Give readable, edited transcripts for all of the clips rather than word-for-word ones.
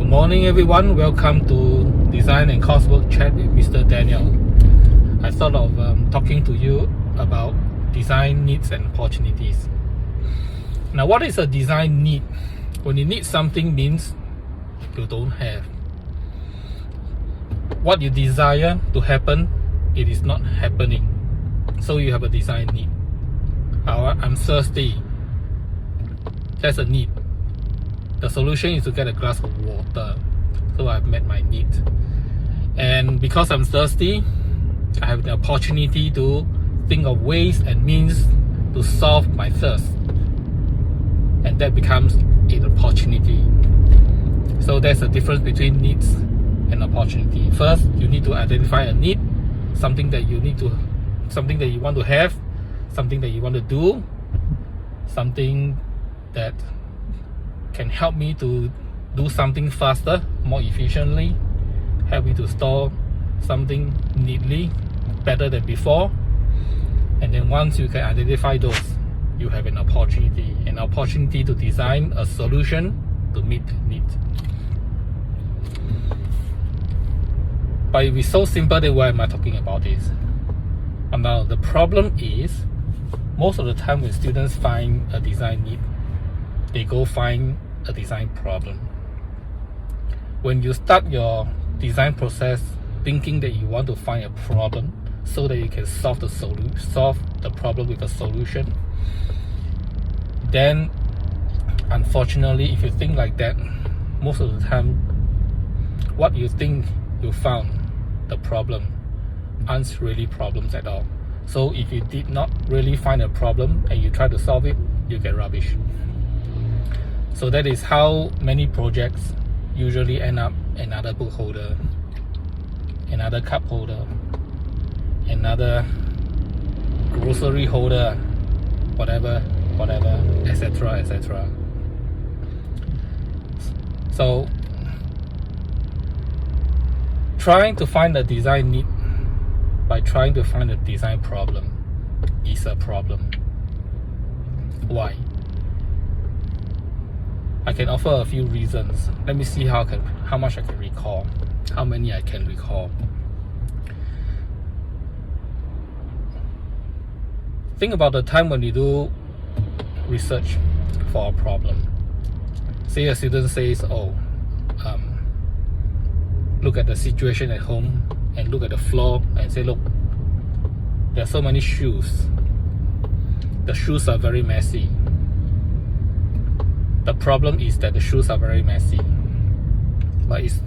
morning everyone, welcome to Design and Coursework Chat with Mr. Daniel. I thought of talking to you about design needs and opportunities. Now, what is a design need? When you need something means you don't have. What you desire to happen, it is not happening. So you have a design need. I'm thirsty. That's a need. The solution is to get a glass of water. So I've met my need. And because I'm thirsty, I have the opportunity to think of ways and means to solve my thirst. And that becomes an opportunity. So there's a difference between needs and opportunity. First, you need to identify a need, something that you want to have, something that you want to do, something that can help me to do something faster, more efficiently, help me to store something neatly, better than before. And then once you can identify those, you have an opportunity to design a solution to meet the need. But if it's so simple, then why am I talking about this? And now the problem is, most of the time when students find a design need, they go find a design problem. When you start your design process thinking that you want to find a problem so that you can solve the problem with a solution, then unfortunately, if you think like that, most of the time what you think you found, the problem, aren't really problems at all. So if you did not really find a problem and you try to solve it, you get rubbish. So that is how many projects usually end up another book holder, another cup holder, another grocery holder, whatever, etc. So trying to find a design need by trying to find a design problem is a problem. Why? I can offer a few reasons. Let me see how much I can recall, how many I can recall. Think about the time when you do research for a problem. Say a student says, look at the situation at home and look at the floor and say, look, there are so many shoes. The shoes are very messy. The problem is that the shoes are very messy. But is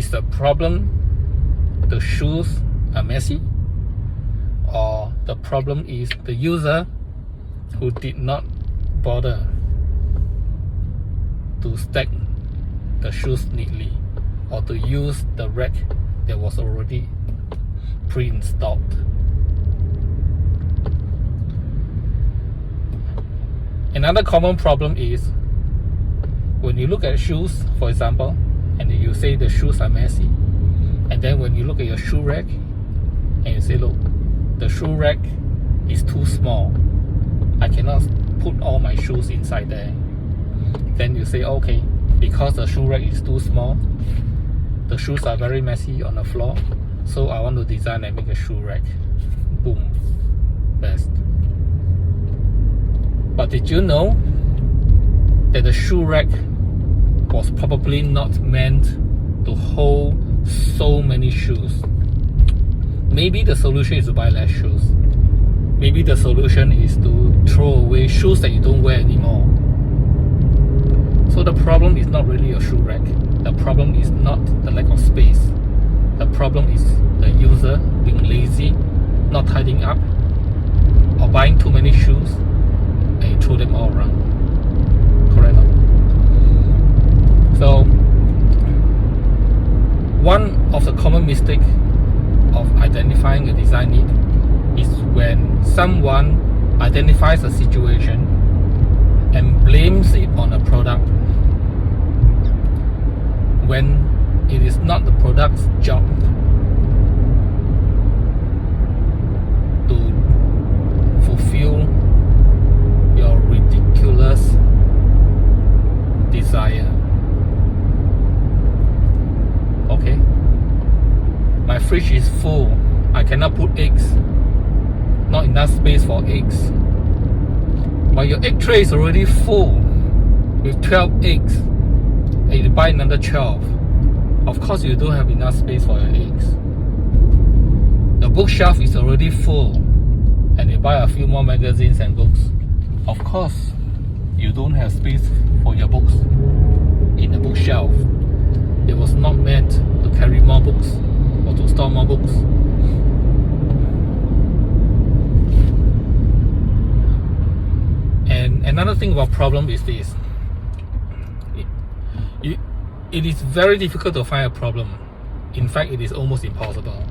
the problem the shoes are messy? Or the problem is the user who did not bother to stack the shoes neatly or to use the rack that was already pre-installed? Another common problem is when you look at shoes, for example, and you say the shoes are messy, and then when you look at your shoe rack and you say, look, the shoe rack is too small, I cannot put all my shoes inside there. Then you say, okay, because the shoe rack is too small, the shoes are very messy on the floor, so I want to design and make a shoe rack. Boom, best. But did you know that the shoe rack was probably not meant to hold so many shoes? Maybe the solution is to buy less shoes. Maybe the solution is to throw away shoes that you don't wear anymore. So the problem is not really a shoe rack. The problem is not the lack of space. The problem is the user being lazy, not tidying up, or buying too many shoes and you throw them all around. Correct? So one of the common mistakes of identifying a design need is when someone identifies a situation and blames it on a product when it is not the product's job to fulfill your ridiculous desire. fridge is full. I cannot put eggs. Not enough space for eggs. But your egg tray is already full with 12 eggs. And you buy another 12. Of course, you don't have enough space for your eggs. The bookshelf is already full, and you buy a few more magazines and books. Of course, you don't have space for your books in the bookshelf. It was not meant to carry more books or to store more books. And another thing about problem is this. It is very difficult to find a problem. In fact, it is almost impossible.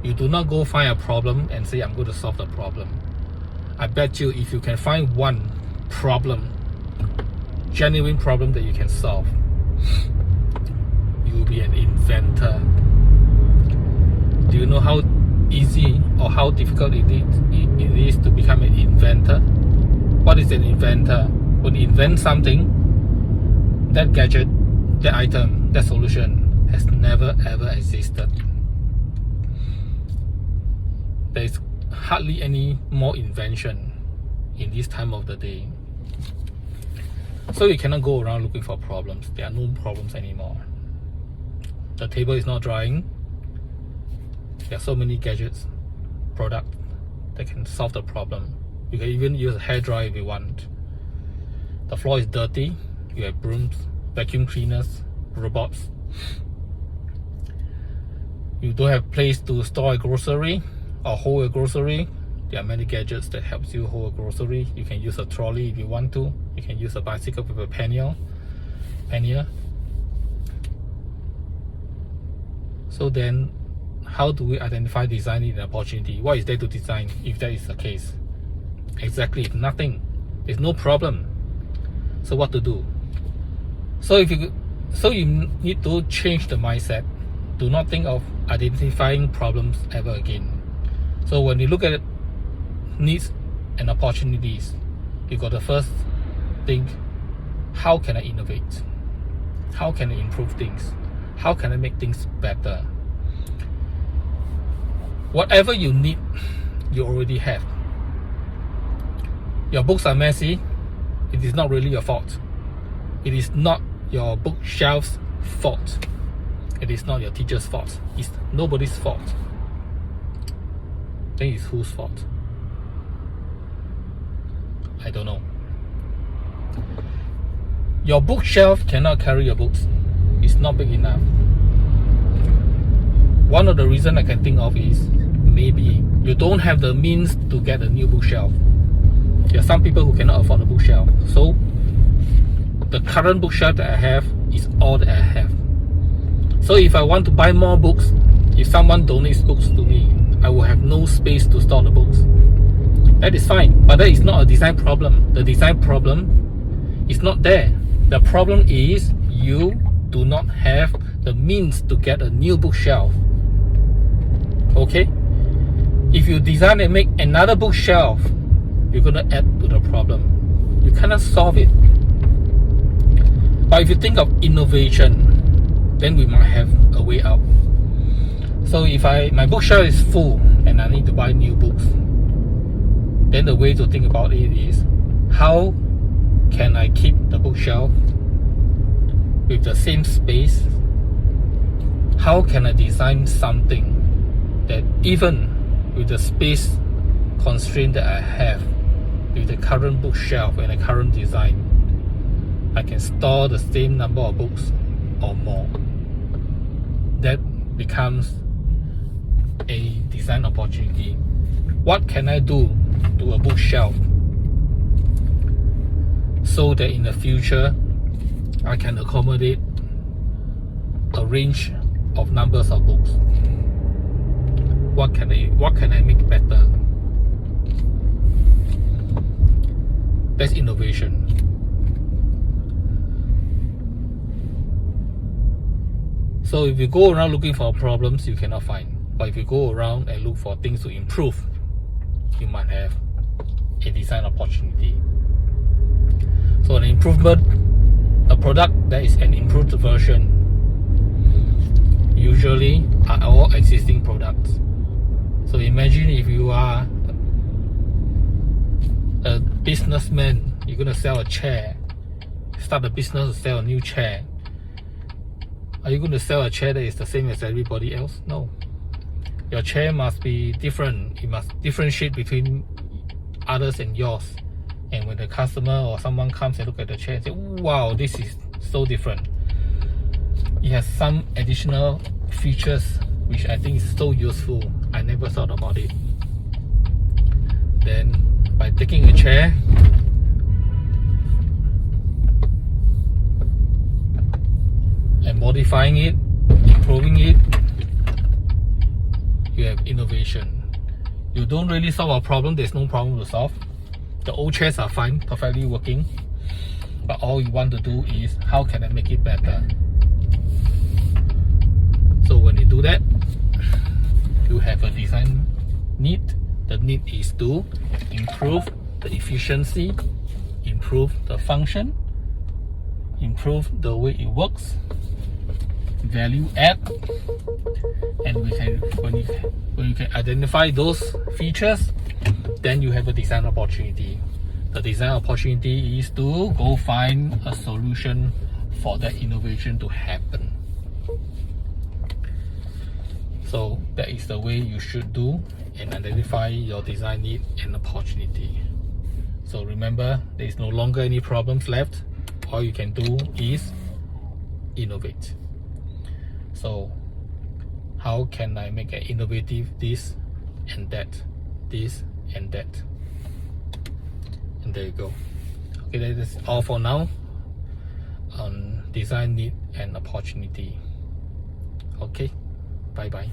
You do not go find a problem and say, I'm going to solve the problem. I bet you if you can find one problem, genuine problem that you can solve, you will be an inventor. Do you know how easy or how difficult it is to become an inventor? What is an inventor? When you invent something, that gadget, that item, that solution has never ever existed. There is hardly any more invention in this time of the day. So you cannot go around looking for problems. There are no problems anymore. The table is not drying. There are so many gadgets, products that can solve the problem. You can even use a hairdryer if you want. The floor is dirty. You have brooms, vacuum cleaners, robots. You don't have place to store a grocery or hold a grocery. There are many gadgets that helps you hold a grocery. You can use a trolley if you want to. You can use a bicycle with a pannier. So then, how do we identify design need and opportunity? What is there to design if that is the case? Exactly, nothing. There's no problem. So what to do? So you need to change the mindset. Do not think of identifying problems ever again. So when you look at needs and opportunities, you got to first think, how can I innovate? How can I improve things? How can I make things better? Whatever you need, you already have. Your books are messy. It is not really your fault. It is not your bookshelf's fault. It is not your teacher's fault. It's nobody's fault. Then it's whose fault? I don't know. Your bookshelf cannot carry your books. It's not big enough. One of the reasons I can think of is maybe you don't have the means to get a new bookshelf. There are some people who cannot afford a bookshelf. So the current bookshelf that I have is all that I have. So if I want to buy more books, if someone donates books to me, I will have no space to store the books. That is fine, but that is not a design problem. The design problem is not there. The problem is you do not have the means to get a new bookshelf. Okay? If you design and make another bookshelf, you're going to add to the problem. You cannot solve it. But if you think of innovation, then we might have a way out. So if my bookshelf is full and I need to buy new books, then the way to think about it is, how can I keep the bookshelf with the same space? How can I design something that even with the space constraint that I have, with the current bookshelf and the current design, I can store the same number of books or more? That becomes a design opportunity. What can I do to a bookshelf so that in the future I can accommodate a range of numbers of books? What can I make better? That's innovation. So if you go around looking for problems, you cannot find. But if you go around and look for things to improve, you might have a design opportunity. So an improvement, a product that is an improved version, usually are all existing products. So imagine if you are a businessman, you're gonna sell a chair, start a business to sell a new chair. Are you going to sell a chair that is the same as everybody else? No. Your chair must be different. It must differentiate between others and yours. And when the customer or someone comes and look at the chair and say, wow, this is so different. It has some additional features which I think is so useful. I never thought about it. Then by taking a chair, and modifying it, improving it, you have innovation. You don't really solve a problem, there's no problem to solve. The old chairs are fine, perfectly working. But all you want to do is, how can I make it better? So when you do that, you have a design need. The need is to improve the efficiency, improve the function, improve the way it works, value add, and when you can identify those features, then you have a design opportunity. The design opportunity is to go find a solution for that innovation to happen. So that is the way you should do and identify your design need and opportunity. So remember, there is no longer any problems left. All you can do is innovate. So how can I make an innovative this and that, this and that? And there you go. Okay, that is all for now on design need and opportunity. Okay, bye bye.